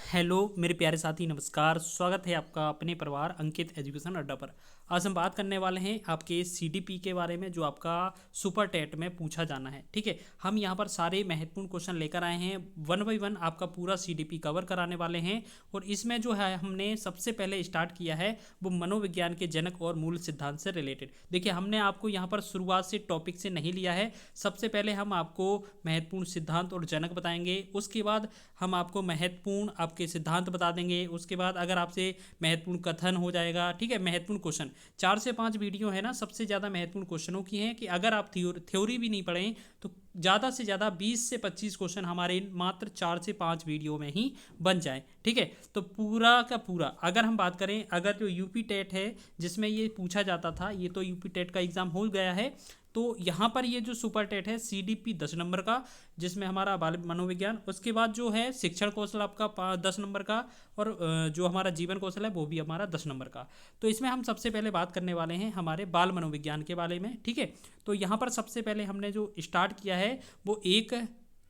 Hello मेरे प्यारे साथी, नमस्कार। स्वागत है आपका अपने परिवार अंकित एजुकेशन अड्डा पर। आज हम बात करने वाले हैं आपके सीडीपी के बारे में, जो आपका सुपर टेट में पूछा जाना है। ठीक है, हम यहाँ पर सारे महत्वपूर्ण क्वेश्चन लेकर आए हैं। वन बाई वन आपका पूरा सीडीपी कवर कराने वाले हैं। और इसमें जो है हमने सबसे पहले स्टार्ट किया है वो मनोविज्ञान के जनक और मूल सिद्धांत से रिलेटेड। देखिए, हमने आपको यहाँ पर शुरुआत से टॉपिक से नहीं लिया है। सबसे पहले हम आपको महत्वपूर्ण सिद्धांत और जनक बताएंगे, उसके बाद हम आपको महत्वपूर्ण आपके सिद्धांत बता देंगे, उसके बाद अगर आपसे महत्वपूर्ण कथन हो जाएगा। ठीक है, महत्वपूर्ण क्वेश्चन 4 से 5 वीडियो है ना, सबसे ज़्यादा महत्वपूर्ण क्वेश्चनों की हैं कि अगर आप थ्योरी भी नहीं पढ़ें तो ज़्यादा से ज़्यादा 20 से 25 क्वेश्चन हमारे मात्र 4 से 5 वीडियो में ही बन जाए। ठीक है, तो पूरा का पूरा अगर हम बात करें, अगर जो यूपी टेट है जिसमें ये पूछा जाता था, ये तो यूपी टेट का एग्ज़ाम हो गया है। तो यहाँ पर ये जो सुपर टेट है सीडीपी 10 नंबर का, जिसमें हमारा बाल मनोविज्ञान, उसके बाद जो है शिक्षण कौशल आपका 10 नंबर का, और जो हमारा जीवन कौशल है वो भी हमारा 10 नंबर का। तो इसमें हम सबसे पहले बात करने वाले हैं हमारे बाल मनोविज्ञान के बारे में। ठीक है, तो यहाँ पर सबसे पहले हमने जो स्टार्ट किया है वो एक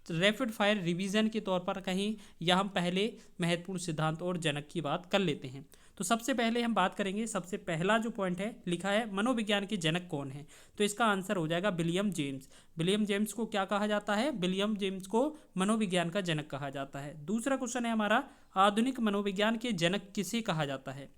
रैपिड फायर रिवीजन के तौर पर कहीं, या हम पहले महत्वपूर्ण सिद्धांत और जनक की बात कर लेते हैं। तो सबसे पहले हम बात करेंगे, सबसे पहला जो पॉइंट है लिखा है मनोविज्ञान के जनक कौन है, तो इसका आंसर हो जाएगा विलियम जेम्स। विलियम जेम्स को क्या कहा जाता है? विलियम जेम्स को मनोविज्ञान का जनक कहा जाता है। दूसरा क्वेश्चन है हमारा, आधुनिक मनोविज्ञान के जनक किसे कहा जाता है?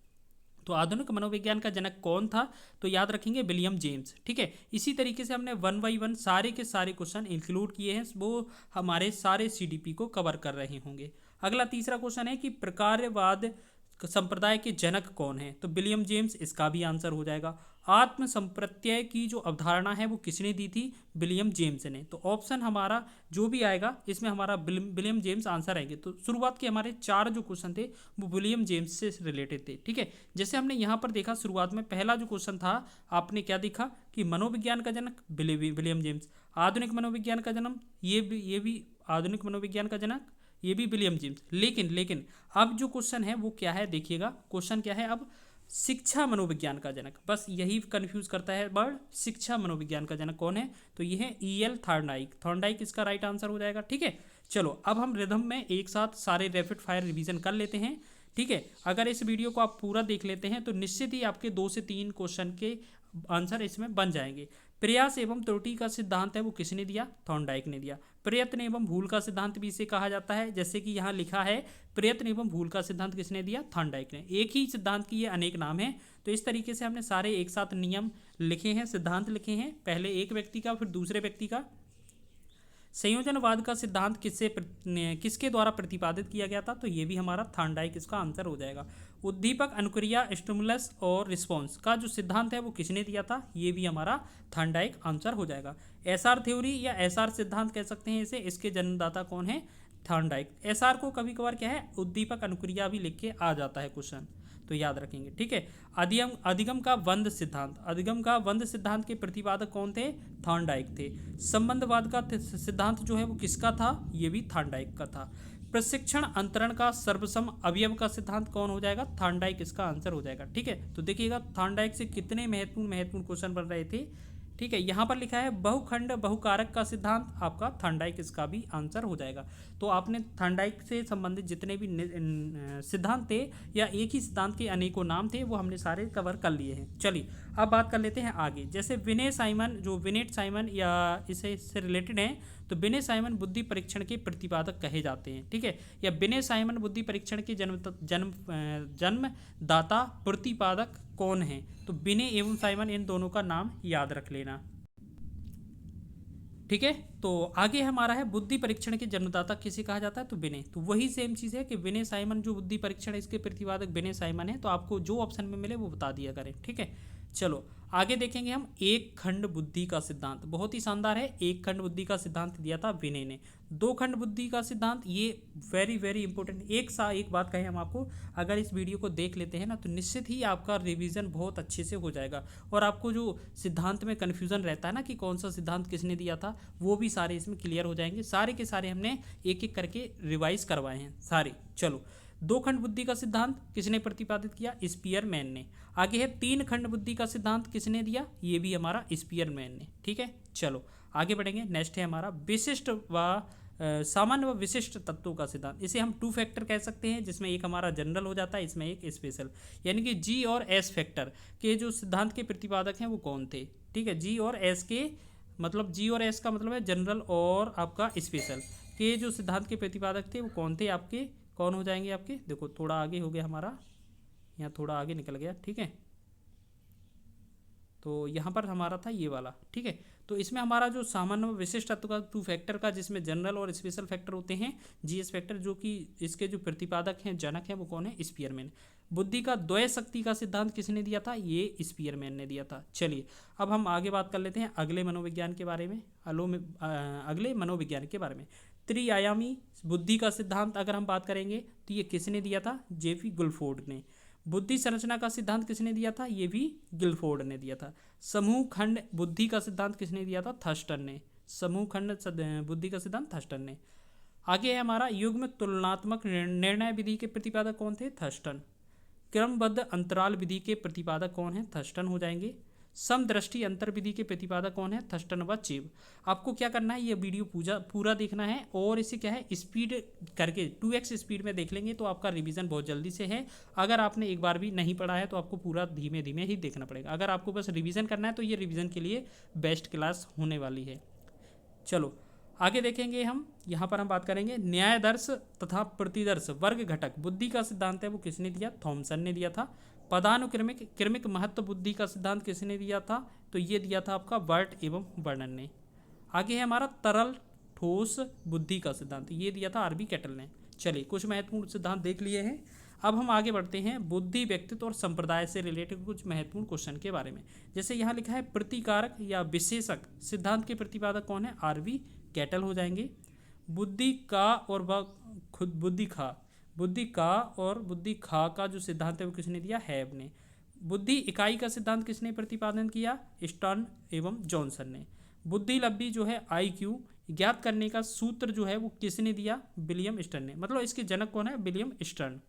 तो आधुनिक मनोविज्ञान का जनक कौन था? तो याद रखेंगे विलियम जेम्स। ठीक है, इसी तरीके से हमने वन बाई वन सारे के सारे क्वेश्चन इंक्लूड किए हैं, वो हमारे सारे सीडीपी को कवर कर रहे होंगे। अगला तीसरा क्वेश्चन है कि प्रकारवाद संप्रदाय के जनक कौन है? तो विलियम जेम्स, इसका भी आंसर हो जाएगा। आत्म संप्रत्यय की जो अवधारणा है वो किसने दी थी? विलियम जेम्स ने। तो ऑप्शन हमारा जो भी आएगा इसमें हमारा विलियम जेम्स आंसर आएंगे। तो शुरुआत के हमारे 4 जो क्वेश्चन थे वो विलियम जेम्स से रिलेटेड थे। ठीक है, जैसे हमने यहाँ पर देखा शुरुआत में पहला जो क्वेश्चन था, आपने क्या देखा कि मनोविज्ञान का जनक विलियम जेम्स, आधुनिक मनोविज्ञान का जन्म ये भी आधुनिक मनोविज्ञान का जनक ये भी विलियम जेम्स। लेकिन लेकिन अब जो क्वेश्चन है वो क्या है, देखिएगा क्वेश्चन क्या है अब, शिक्षा मनोविज्ञान का जनक। बस यही कंफ्यूज करता है वर्ड, शिक्षा मनोविज्ञान का जनक कौन है? तो ये है E.L. थॉर्नडाइक। थॉर्नडाइक इसका राइट आंसर हो जाएगा। ठीक है, चलो अब हम रिदम में एक साथ सारे रैपिड फायर रिवीजन कर लेते हैं। ठीक है, अगर इस वीडियो को आप पूरा देख लेते हैं तो निश्चित ही आपके 2 से 3 क्वेश्चन के आंसर इसमें बन जाएंगे। प्रयास एवं त्रुटि का सिद्धांत है वो किसने दिया? थॉर्नडाइक ने दिया। प्रयत्न एवं भूल का सिद्धांत भी इसे कहा जाता है, जैसे कि यहाँ लिखा है प्रयत्न एवं भूल का सिद्धांत किसने दिया? थॉर्नडाइक ने। एक ही सिद्धांत की ये अनेक नाम है। तो इस तरीके से हमने सारे एक साथ नियम लिखे हैं, सिद्धांत लिखे हैं, पहले एक व्यक्ति का फिर दूसरे व्यक्ति का। संयोजनवाद का सिद्धांत किसके द्वारा प्रतिपादित किया गया था? तो ये भी हमारा थॉर्नडाइक इसका आंसर हो जाएगा। उद्दीपक अनुक्रिया स्टिमुलस और रिस्पॉन्स का जो सिद्धांत है वो किसने दिया था? ये भी हमारा थॉर्नडाइक आंसर हो जाएगा। एसआर थ्योरी या एसआर सिद्धांत कह सकते हैं इसे, इसके जन्मदाता कौन है? थॉर्नडाइक। एसआर को कभी कभार क्या है, उद्दीपक अनुक्रिया भी लिख के आ जाता है क्वेश्चन, तो याद रखेंगे। ठीक है, अधिगम का वंद सिद्धांत, अधिगम का वंद सिद्धांत के प्रतिपादक कौन थे? थॉर्नडाइक थे। संबंधवाद का सिद्धांत जो है वो किसका था? ये भी थॉर्नडाइक का था। प्रशिक्षण अंतरण का सर्वसम अवयव का सिद्धांत कौन हो जाएगा? थॉर्नडाइक इसका आंसर हो जाएगा। ठीक है, तो देखिएगा थॉर्नडाइक से कितने महत्वपूर्ण क्वेश्चन बन रहे थे। ठीक है, यहाँ पर लिखा है बहुखंड बहुकारक का सिद्धांत, आपका थॉर्नडाइक इसका भी आंसर हो जाएगा। तो आपने थॉर्नडाइक से संबंधित जितने भी सिद्धांत थे या एक ही सिद्धांत के अनेकों नाम थे वो हमने सारे कवर कर लिए हैं। चलिए अब बात कर लेते हैं आगे। जैसे विनय साइमन, जो विनेट साइमन या इससे रिलेटेड हैं, तो विनय साइमन बुद्धि परीक्षण के प्रतिपादक कहे जाते हैं। ठीक है, या विनय साइमन बुद्धि परीक्षण के जन्मदाता प्रतिपादक कौन है? तो विनय एवं साइमन, इन दोनों का नाम याद रख लेना। ठीक है, तो आगे हमारा है बुद्धि परीक्षण के जन्मदाता किसे कहा जाता है? तो विनय। तो वही सेम चीज़ है कि विनय साइमन जो बुद्धि परीक्षण है इसके प्रतिपादक विनय साइमन है। तो आपको जो ऑप्शन में मिले वो बता दिया करें। ठीक है, चलो आगे देखेंगे हम एक खंड बुद्धि का सिद्धांत। बहुत ही शानदार है, एक खंड बुद्धि का सिद्धांत दिया था विनय ने। दो खंड बुद्धि का सिद्धांत, ये वेरी वेरी इंपॉर्टेंट। एक बात कहें हम आपको, अगर इस वीडियो को देख लेते हैं ना तो निश्चित ही आपका रिवीजन बहुत अच्छे से हो जाएगा, और आपको जो सिद्धांत में कन्फ्यूजन रहता है ना कि कौन सा सिद्धांत किसने दिया था, वो भी सारे इसमें क्लियर हो जाएंगे। सारे के सारे हमने एक एक करके रिवाइज करवाए हैं सारे। चलो, दो खंड बुद्धि का सिद्धांत किसने प्रतिपादित किया? स्पीयरमैन ने। आगे है तीन खंड बुद्धि का सिद्धांत किसने दिया? ये भी हमारा स्पीयरमैन ने। ठीक है, चलो आगे बढ़ेंगे। नेक्स्ट है हमारा विशिष्ट व सामान्य व विशिष्ट तत्वों का सिद्धांत, इसे हम टू फैक्टर कह सकते हैं, जिसमें एक हमारा जनरल हो जाता है, इसमें एक स्पेशल। यानी कि जी और एस फैक्टर के जो सिद्धांत के प्रतिपादक हैं वो कौन थे, ठीक है। जी और एस के मतलब जी और एस का मतलब है जनरल और आपका स्पेशल के जो सिद्धांत के प्रतिपादक थे वो कौन थे आपके, कौन हो जाएंगे आपके, देखो थोड़ा आगे हो गया हमारा, यहाँ थोड़ा आगे निकल गया, ठीक है। तो यहाँ पर हमारा था ये वाला, ठीक है। तो इसमें हमारा जो सामान्य व विशिष्ट तत्व का टू फैक्टर का, जिसमें जनरल और स्पेशल फैक्टर होते हैं, जीएस फैक्टर, जो कि इसके जो प्रतिपादक हैं, जनक हैं, वो कौन है, स्पीयरमैन। बुद्धि का द्वय शक्ति का सिद्धांत किसने दिया था, ये स्पीयरमैन ने दिया था। चलिए अब हम आगे बात कर लेते हैं अगले मनोविज्ञान के बारे में, अगले मनोविज्ञान के बारे में। त्रिआयामी बुद्धि का सिद्धांत अगर हम बात करेंगे तो ये किसने दिया था, जेफी गुल्फोर्ड ने। बुद्धि संरचना का सिद्धांत किसने दिया था, ये भी गिलफोर्ड ने दिया था। समूह खंड बुद्धि का सिद्धांत किसने दिया था, थर्स्टन ने। समूह खंड बुद्धि का सिद्धांत थर्स्टन ने। आगे है हमारा युग्म तुलनात्मक निर्णय विधि के प्रतिपादक कौन थे, थर्स्टन। क्रमबद्ध अंतराल विधि के प्रतिपादक कौन है, थर्स्टन हो जाएंगे। समदृष्टि अंतर विधि के प्रतिपादक कौन है, थर्स्टन व चेब। आपको क्या करना है, ये वीडियो पूरा देखना है, और इसे क्या है स्पीड करके 2x स्पीड में देख लेंगे तो आपका रिवीजन बहुत जल्दी से है। अगर आपने एक बार भी नहीं पढ़ा है तो आपको पूरा धीमे धीमे ही देखना पड़ेगा। अगर आपको बस रिवीजन करना है तो ये रिवीजन के लिए बेस्ट क्लास होने वाली है। चलो आगे देखेंगे हम, यहाँ पर हम बात करेंगे न्यायदर्श तथा प्रतिदर्श वर्ग घटक बुद्धि का सिद्धांत है वो किसने दिया, थॉमसन ने दिया था। पदानुक्रमिक क्रमिक महत्व बुद्धि का सिद्धांत किसने दिया था, तो ये दिया था आपका वर्ट एवं वर्णन ने। आगे है हमारा तरल ठोस बुद्धि का सिद्धांत, ये दिया था आरबी कैटल ने। चलिए कुछ महत्वपूर्ण सिद्धांत देख लिए हैं, अब हम आगे बढ़ते हैं बुद्धि व्यक्तित्व और संप्रदाय से रिलेटेड कुछ महत्वपूर्ण क्वेश्चन के बारे में। जैसे यहाँ लिखा है प्रतिकारक या विशेषक सिद्धांत के प्रतिपादक कौन है, आरबी कैटल हो जाएंगे। बुद्धि का और खुद बुद्धि का और बुद्धि खा का जो सिद्धांत है वो किसने दिया, हैब ने। बुद्धि इकाई का सिद्धांत किसने प्रतिपादन किया, स्टर्न एवं जॉनसन ने। बुद्धि लब्धि जो है IQ ज्ञात करने का सूत्र जो है वो किसने दिया, विलियम स्टर्न ने। मतलब इसके जनक कौन है, विलियम स्टर्न।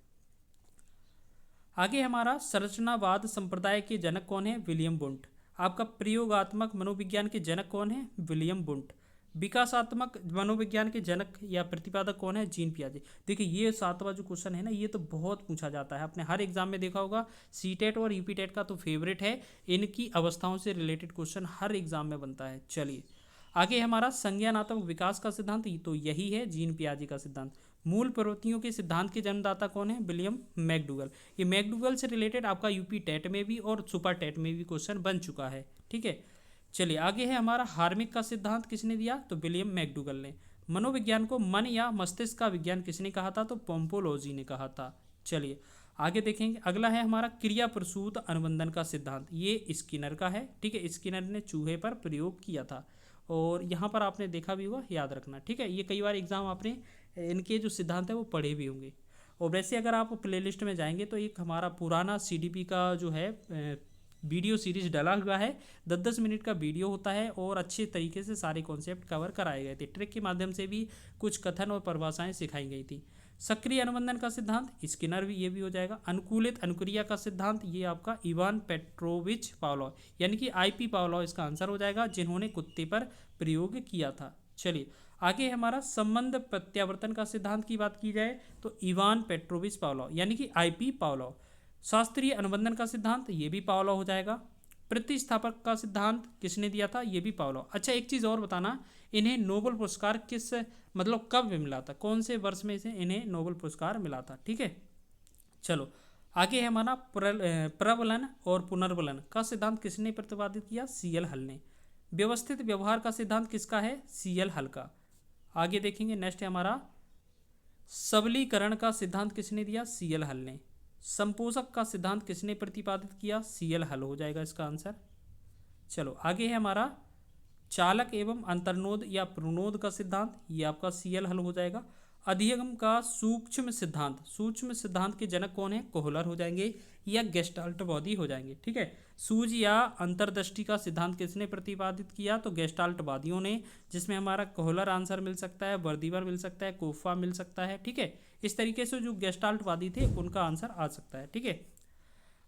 आगे हमारा संरचनावाद संप्रदाय के जनक कौन है, विलियम वुंट। आपका प्रयोगात्मक मनोविज्ञान के जनक कौन है, विलियम वुंट। विकासात्मक मनोविज्ञान के जनक या प्रतिपादक कौन है, जीन पियाजे। देखिए ये 7वां जो क्वेश्चन है ना, ये तो बहुत पूछा जाता है, आपने हर एग्जाम में देखा होगा। सीटेट और यूपीटेट का तो फेवरेट है, इनकी अवस्थाओं से रिलेटेड क्वेश्चन हर एग्जाम में बनता है। चलिए आगे हमारा संज्ञानात्मक विकास का सिद्धांत, तो यही है जीन पियाजे का सिद्धांत। मूल प्रवृत्तियों के सिद्धांत के जन्मदाता कौन है, विलियम मैकडूगल। ये मैकडूगल से रिलेटेड आपका यूपी टेट में भी और सुपर टेट में भी क्वेश्चन बन चुका है, ठीक है। चलिए आगे है हमारा हार्मिक का सिद्धांत किसने दिया, तो विलियम मैकडूगल ने। मनोविज्ञान को मन या मस्तिष्क का विज्ञान किसने कहा था, तो पोम्पोलोजी ने कहा था। चलिए आगे देखेंगे, अगला है हमारा क्रिया प्रसूत अनुबंधन का सिद्धांत, ये स्किनर का है, ठीक है। स्किनर ने चूहे पर प्रयोग किया था, और यहाँ पर आपने देखा भी होगा, याद रखना, ठीक है। ये कई बार एग्जाम आपने इनके जो सिद्धांत है वो पढ़े भी होंगे। और वैसे अगर आप प्लेलिस्ट में जाएंगे तो एक हमारा पुराना CDP का जो है वीडियो सीरीज डला हुआ है, 10-10 मिनट का वीडियो होता है, और अच्छे तरीके से सारे कॉन्सेप्ट कवर कराए गए थे। ट्रिक के माध्यम से भी कुछ कथन और परिभाषाएं सिखाई गई थी। सक्रिय अनुबंधन का सिद्धांत स्किनर भी, ये भी हो जाएगा। अनुकूलित अनुक्रिया का सिद्धांत, ये आपका इवान पेट्रोविच पावलोव, यानी कि IP पावलोव इसका आंसर हो जाएगा, जिन्होंने कुत्ते पर प्रयोग किया था। चलिए आगे हमारा संबंध प्रत्यावर्तन का सिद्धांत की बात की जाए तो इवान पेट्रोविच पावलोव, यानी कि IP पावलोव। शास्त्रीय अनुबंधन का सिद्धांत, ये भी पावलोव हो जाएगा। प्रतिस्थापक का सिद्धांत किसने दिया था, ये भी पावलोव। अच्छा एक चीज़ और बताना, इन्हें नोबेल पुरस्कार किस मतलब कब मिला था, कौन से वर्ष में से इन्हें नोबेल पुरस्कार मिला था, ठीक है। चलो आगे है हमारा प्रबलन और पुनर्बलन का सिद्धांत किसने प्रतिपादित किया, CL हल ने। व्यवस्थित व्यवहार का सिद्धांत किसका है, CL हल का। आगे देखेंगे नेक्स्ट है हमारा सबलीकरण का सिद्धांत किसने दिया, CL हल ने। संपोषक का सिद्धांत किसने प्रतिपादित किया, CL हल हो जाएगा इसका आंसर। चलो आगे है हमारा चालक एवं अंतर्नोद या प्रणोद का सिद्धांत, ये आपका CL हल हो जाएगा। अधिगम का सूक्ष्म सिद्धांत के जनक कौन है, कोहलर हो जाएंगे या गेस्टाल्टवादी हो जाएंगे, ठीक है। सूझ या अंतर्दृष्टि का सिद्धांत किसने प्रतिपादित किया, तो गेस्टाल्टवादियों ने, जिसमें हमारा कोहलर आंसर मिल सकता है, वर्दीवर मिल सकता है, कोफा मिल सकता है, ठीक है। इस तरीके से जो गेस्टाल्टवादी थे उनका आंसर आ सकता है, ठीक है।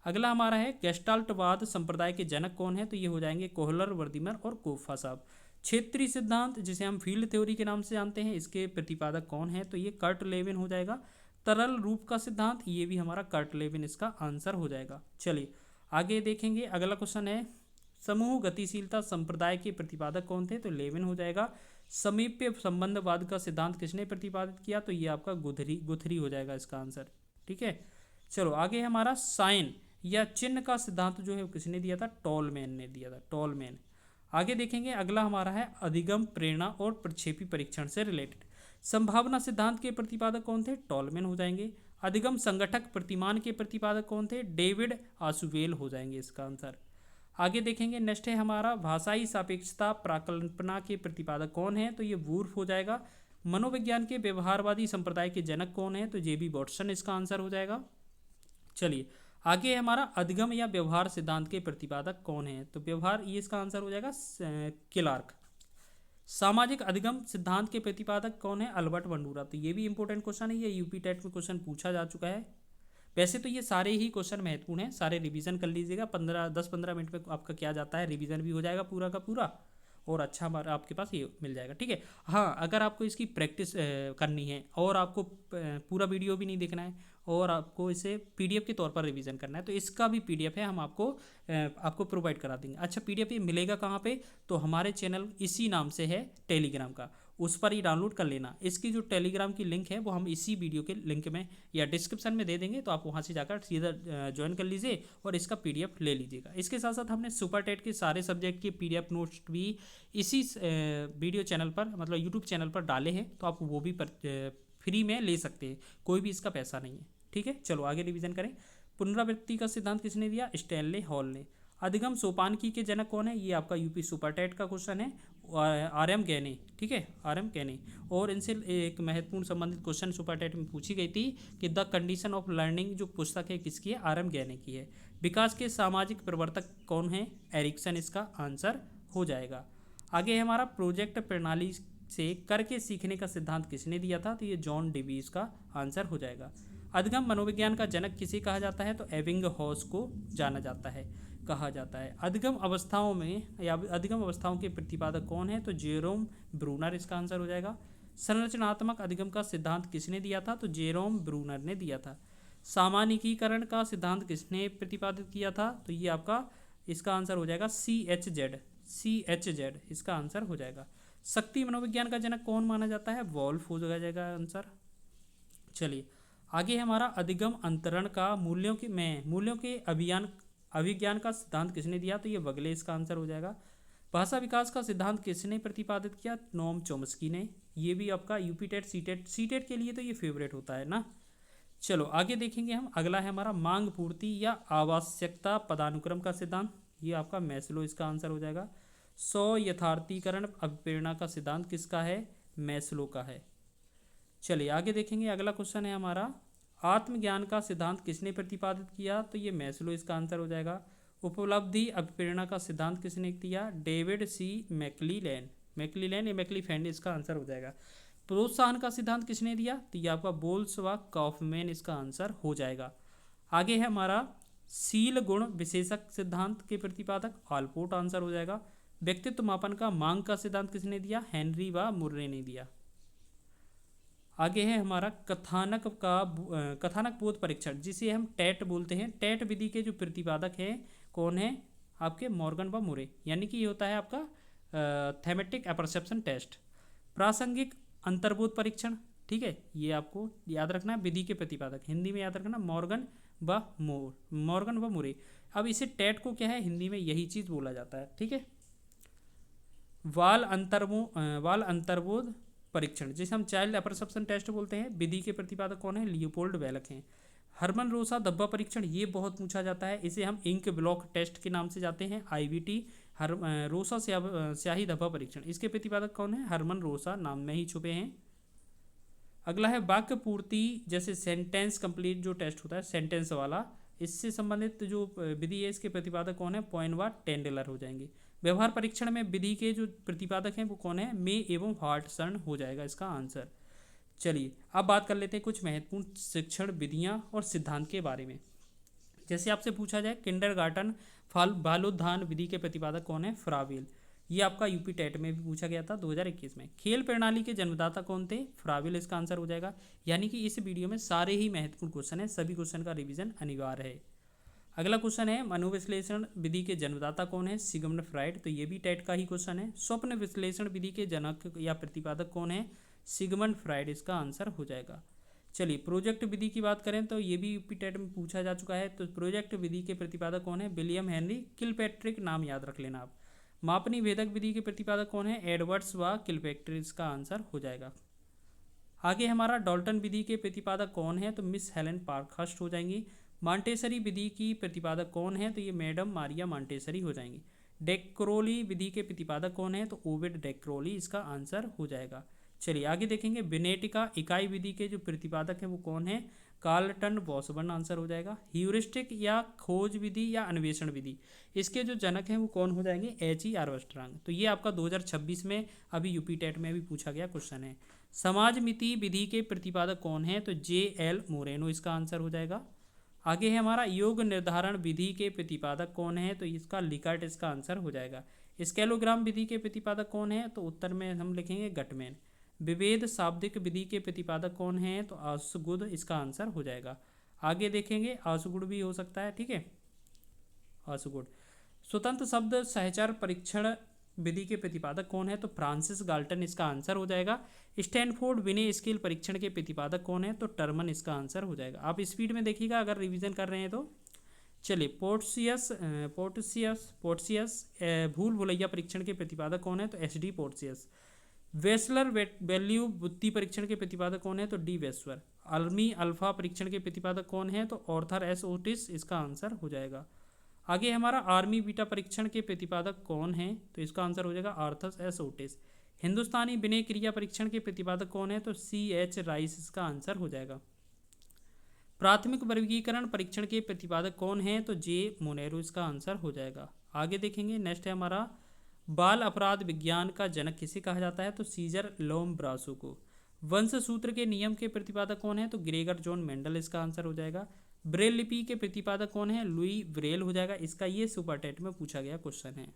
अगला हमारा है गेस्टाल्टवाद संप्रदाय के जनक कौन है, तो ये हो जाएंगे कोहलर, वर्दीमर और कोफा साहब। क्षेत्रीय सिद्धांत जिसे हम फील्ड थ्योरी के नाम से जानते हैं, इसके प्रतिपादक कौन है? तो ये कर्ट लेविन हो जाएगा। तरल रूप का सिद्धांत, ये भी हमारा कर्ट लेविन इसका आंसर हो जाएगा। चलिए आगे देखेंगे, अगला क्वेश्चन है समूह गतिशीलता संप्रदाय के प्रतिपादक कौन थे? तो लेविन हो जाएगा। समीप्य संबंधवाद का सिद्धांत किसने प्रतिपादित किया? तो ये आपका गुथरी हो जाएगा इसका आंसर। ठीक है, चलो आगे हमारा साइन या चिन्ह का सिद्धांत जो है वो किसने दिया था? टॉलमैन ने दिया था, टॉलमैन। आगे देखेंगे, अगला हमारा है अधिगम, प्रेरणा और प्रक्षेपी परीक्षण से रिलेटेड। संभावना सिद्धांत के प्रतिपादक कौन थे? टॉलमैन हो जाएंगे। अधिगम संगठक प्रतिमान के प्रतिपादक कौन थे? डेविड आसुवेल हो जाएंगे इसका आंसर। आगे देखेंगे, नेक्स्ट है हमारा भाषाई सापेक्षता प्राकल्पना के प्रतिपादक कौन है? तो ये वुर्फ हो जाएगा। मनोविज्ञान के व्यवहारवादी संप्रदाय के जनक कौन है? तो जेबी वॉटसन इसका आंसर हो जाएगा। चलिए आगे हमारा अधिगम या व्यवहार सिद्धांत के प्रतिपादक कौन है? तो व्यवहार, ये इसका आंसर हो जाएगा क्लार्क। सामाजिक अधिगम सिद्धांत के प्रतिपादक कौन है? Albert Bandura. तो ये भी इंपॉर्टेंट क्वेश्चन है, ये यूपी टेट में क्वेश्चन पूछा जा चुका है। वैसे तो ये सारे ही क्वेश्चन महत्वपूर्ण हैं, सारे रिवीजन कर लीजिएगा। 10-15 मिनट में आपका क्या जाता है, रिवीजन भी हो जाएगा पूरा का पूरा और अच्छा हमारा आपके पास ये मिल जाएगा। ठीक है, हाँ अगर आपको इसकी प्रैक्टिस करनी है और आपको पूरा वीडियो भी नहीं देखना है और आपको इसे पीडीएफ के तौर पर रिवीजन करना है, तो इसका भी पीडीएफ है, हम आपको प्रोवाइड करा देंगे। अच्छा, पीडीएफ ये मिलेगा कहाँ पे? तो हमारे चैनल इसी नाम से है टेलीग्राम का, उस पर ही डाउनलोड कर लेना। इसकी जो टेलीग्राम की लिंक है वो हम इसी वीडियो के लिंक में या डिस्क्रिप्शन में दे देंगे, तो आप वहाँ से जाकर सीधा ज्वाइन कर लीजिए और इसका पीडीएफ ले लीजिएगा। इसके साथ साथ हमने सुपर टेट के सारे सब्जेक्ट के पीडीएफ नोट्स भी इसी वीडियो चैनल पर, मतलब यूट्यूब चैनल पर डाले हैं, तो आप वो भी फ्री में ले सकते हैं, कोई भी इसका पैसा नहीं है। ठीक है, चलो आगे रिवीजन करें। पुनरावृत्ति का सिद्धांत किसने दिया? स्टैनले हॉल ने। अधिगम सोपानकी के जनक कौन है? ये आपका यूपी सुपर टेट का क्वेश्चन है, आर.एम. गैने। ठीक है, आर.एम. गैने। और इनसे एक महत्वपूर्ण संबंधित क्वेश्चन सुपर टेट में पूछी गई थी कि द कंडीशन ऑफ लर्निंग जो पुस्तक है किसकी है? आर.एम. गैने की है। विकास के सामाजिक प्रवर्तक कौन है? एरिक्सन इसका आंसर हो जाएगा। आगे हमारा प्रोजेक्ट प्रणाली से करके सीखने का सिद्धांत किसने दिया था? तो ये जॉन डेवी इसका आंसर हो जाएगा। अधिगम मनोविज्ञान का जनक किसे कहा जाता है? तो एबिंगहॉस को जाना जाता है, कहा जाता है। अधिगम अवस्थाओं में या अधिगम अवस्थाओं के प्रतिपादक कौन है? तो जेरोम ब्रूनर इसका आंसर हो जाएगा। संरचनात्मक अधिगम का सिद्धांत किसने दिया था? तो जेरोम ब्रूनर ने दिया था। सामान्यीकरण का सिद्धांत किसने प्रतिपादित किया था? तो ये आपका इसका आंसर हो जाएगा CHZ इसका आंसर हो जाएगा। शक्ति मनोविज्ञान का जनक कौन माना जाता है? वॉल्फ हो जाएगा आंसर। चलिए आगे हमारा अधिगम अंतरण का मूल्यों के अभिज्ञान का सिद्धांत किसने दिया? तो ये बगले इसका आंसर हो जाएगा। भाषा विकास का सिद्धांत किसने प्रतिपादित किया? नोम चॉम्स्की ने। ये भी आपका यूपी टेट सीटेट के लिए तो ये फेवरेट होता है ना। चलो आगे देखेंगे हम, अगला है हमारा मांग पूर्ति या आवश्यकता पदानुक्रम का सिद्धांत। ये आपका मैस्लो इसका आंसर हो जाएगा। यथार्थीकरण अभिप्रेरणा का सिद्धांत किसका है? मैस्लो का है। चलिए आगे देखेंगे, अगला क्वेश्चन है हमारा आत्मज्ञान का सिद्धांत किसने प्रतिपादित किया? तो ये मैस्लो इसका आंसर हो जाएगा। उपलब्धि अभिप्रेरणा का सिद्धांत किसने दिया? डेविड सी मैक्लीलैंड या मैक्लीफेंड इसका आंसर हो जाएगा। प्रोत्साहन का सिद्धांत किसने दिया? तो ये आपका बोल्स व कॉफमैन इसका आंसर हो जाएगा। आगे है हमारा शील गुण विशेषक सिद्धांत के प्रतिपादक आलपोर्ट आंसर हो जाएगा। व्यक्तित्व मापन का मांग का सिद्धांत किसने दिया? हेनरी व मुर्रे ने दिया। आगे है हमारा कथानक बोध परीक्षण जिसे हम टेट बोलते हैं। टेट विधि के जो प्रतिपादक हैं कौन है? आपके मॉर्गन व मुरे, यानी कि ये होता है आपका थेमेटिक अपरसेप्शन टेस्ट। प्रासंगिक अंतर्बोध परीक्षण, ठीक है, ये आपको याद रखना है। विधि के प्रतिपादक हिंदी में याद रखना मॉर्गन व मुरे। अब इसे टेट को क्या है हिंदी में यही चीज़ बोला जाता है। ठीक है, वाल अंतर्बोध परीक्षण जिसे हम चाइल्ड अपरसेप्शन टेस्ट बोलते हैं। विधि के प्रतिपादक कौन है? लियोपोल्ड वेलक हैं। हरमन रोसा धब्बा परीक्षण, ये बहुत पूछा जाता है, इसे हम इंक ब्लॉक टेस्ट के नाम से जाते हैं। IVT रोसा स्याही धब्बा परीक्षण, इसके प्रतिपादक कौन है? हरमन रोसा नाम में ही छुपे हैं। अगला है वाक्य पूर्ति जैसे सेंटेंस कंप्लीट जो टेस्ट होता है सेंटेंस वाला, इससे संबंधित जो विधि है इसके प्रतिपादक कौन है? पॉइनवा टेंडलर हो जाएंगे। व्यवहार परीक्षण में विधि के जो प्रतिपादक हैं वो कौन है? मे एवं हार्टसन हो जाएगा इसका आंसर। चलिए अब बात कर लेते हैं कुछ महत्वपूर्ण शिक्षण विधियां और सिद्धांत के बारे में। जैसे आपसे पूछा जाए किंडरगार्टन बालोद्यान विधि के प्रतिपादक कौन है? फ्रावेल। ये आपका यूपी टेट में भी पूछा गया था 2021 में। खेल प्रणाली के जन्मदाता कौन थे? फ्राविल इसका आंसर हो जाएगा। यानी कि इस वीडियो में सारे ही महत्वपूर्ण क्वेश्चन हैं, सभी क्वेश्चन का रिवीजन अनिवार्य है। अगला क्वेश्चन है मनोविश्लेषण विधि के जन्मदाता कौन है? Sigmund Freud. तो ये भी टेट का ही क्वेश्चन है। स्वप्न विश्लेषण विधि के जनक या प्रतिपादक कौन है? सिगमंड फ्राइड इसका आंसर हो जाएगा। चलिए प्रोजेक्ट विधि की बात करें तो ये भी यूपी टेट में पूछा जा चुका है। तो प्रोजेक्ट विधि के प्रतिपादक कौन है? विलियम हेनरी किलपैट्रिक, नाम याद रख लेना आप। मापनी भेदक विधि के प्रतिपादक कौन है? एडवर्ड्स व किलपैट्रिक इसका आंसर हो जाएगा। आगे हमारा डाल्टन विधि के प्रतिपादक कौन है? तो मिस हेलेन पार्कहर्स्ट हो जाएंगी। मॉन्टेसरी विधि की प्रतिपादक कौन है? तो ये मैडम मारिया मॉन्टेसरी हो जाएंगी। डेक्रोली विधि के प्रतिपादक कौन है? तो ओविड डेक्रोली इसका आंसर हो जाएगा। चलिए आगे देखेंगे बिनेटिका इकाई विधि के जो प्रतिपादक हैं वो कौन है? कार्लटन बॉसबर्न आंसर हो जाएगा। ह्यूरिस्टिक या खोज विधि या अन्वेषण विधि, इसके जो जनक हैं वो कौन हो जाएंगे? H.E. आर्मस्ट्रांग। तो ये आपका 2026 में अभी यूपी टेट में भी पूछा गया क्वेश्चन है। समाजमिति विधि के प्रतिपादक कौन है? तो J.L. मोरेनो इसका आंसर हो जाएगा। आगे है हमारा योग निर्धारण विधि के प्रतिपादक कौन है? तो इसका लिकर्ट इसका आंसर हो जाएगा। स्केलोग्राम विधि के प्रतिपादक कौन है? तो उत्तर में हम लिखेंगे गटमैन। विभेद शाब्दिक विधि के प्रतिपादक कौन है? तो आसुगुड इसका आंसर हो जाएगा। आगे देखेंगे आसुगुड भी हो सकता है, ठीक है, आसुगुड। स्वतंत्र शब्द सहचर परीक्षण विधि के प्रतिपादक कौन है? तो फ्रांसिस गाल्टन इसका आंसर हो जाएगा। स्टैनफोर्ड विनय स्केल परीक्षण के प्रतिपादक कौन है? तो टर्मन इसका आंसर हो जाएगा। आप स्पीड में देखिएगा अगर रिवीजन कर रहे हैं तो। चलिए पोर्ट्सियस भूल भुलैया परीक्षण के प्रतिपादक कौन है? तो एच डी पोर्ट्सियस। वेस्लर वैल्यू बुद्धि परीक्षण के प्रतिपादक कौन है? तो डी वेस्वर। अल्मी अल्फा परीक्षण के प्रतिपादक कौन है? तो ऑर्थर एस ओटिस इसका आंसर हो जाएगा। आगे हमारा आर्मी बीटा परीक्षण के प्रतिपादक कौन है? तो इसका आंसर हो जाएगा आर्थर एस ओटिस। हिंदुस्तानी विनय क्रिया परीक्षण के प्रतिपादक कौन है? तो C.H. राइस इसका आंसर हो जाएगा। प्राथमिक वर्गीकरण परीक्षण के प्रतिपादक कौन है? तो J. मोनेरो इसका आंसर हो जाएगा। आगे देखेंगे नेक्स्ट है हमारा बाल अपराध विज्ञान का जनक किसे कहा जाता है? तो सीजर लोम्ब्रासो को। वंश सूत्र के नियम के प्रतिपादक कौन है? तो ग्रेगर जॉन मेंडल इसका आंसर हो जाएगा। ब्रेल लिपि के प्रतिपादक कौन है? लुई ब्रेल हो जाएगा। इसका ये सुपर टेट में पूछा गया क्वेश्चन है।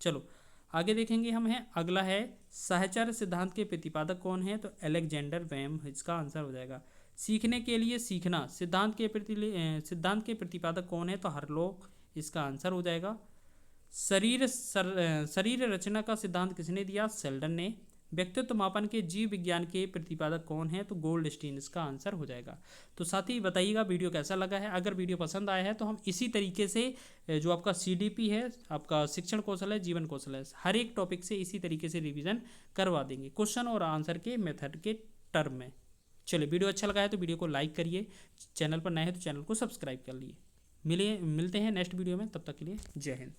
चलो आगे देखेंगे हम हैं, अगला है सहचर सिद्धांत के प्रतिपादक कौन है? तो अलेक्जेंडर वैम इसका आंसर हो जाएगा। सीखने के लिए सीखना सिद्धांत के प्रतिपादक कौन है? तो हरलोक इसका आंसर हो जाएगा। शरीर रचना का सिद्धांत किसने दिया? सेल्डन ने। व्यक्तित्व मापन के जीव विज्ञान के प्रतिपादक कौन है? तो गोल्डस्टीन इसका आंसर हो जाएगा। तो साथ ही बताइएगा वीडियो कैसा लगा है। अगर वीडियो पसंद आया है तो हम इसी तरीके से जो आपका CDP है, आपका शिक्षण कौशल है, जीवन कौशल है, हर एक टॉपिक से इसी तरीके से रिवीजन करवा देंगे क्वेश्चन और आंसर के मेथड के टर्म में। चलिए वीडियो अच्छा लगा है तो वीडियो को लाइक करिए, चैनल पर नए हैं तो चैनल को सब्सक्राइब कर लिए। मिलते हैं नेक्स्ट वीडियो में, तब तक के लिए जय हिंद।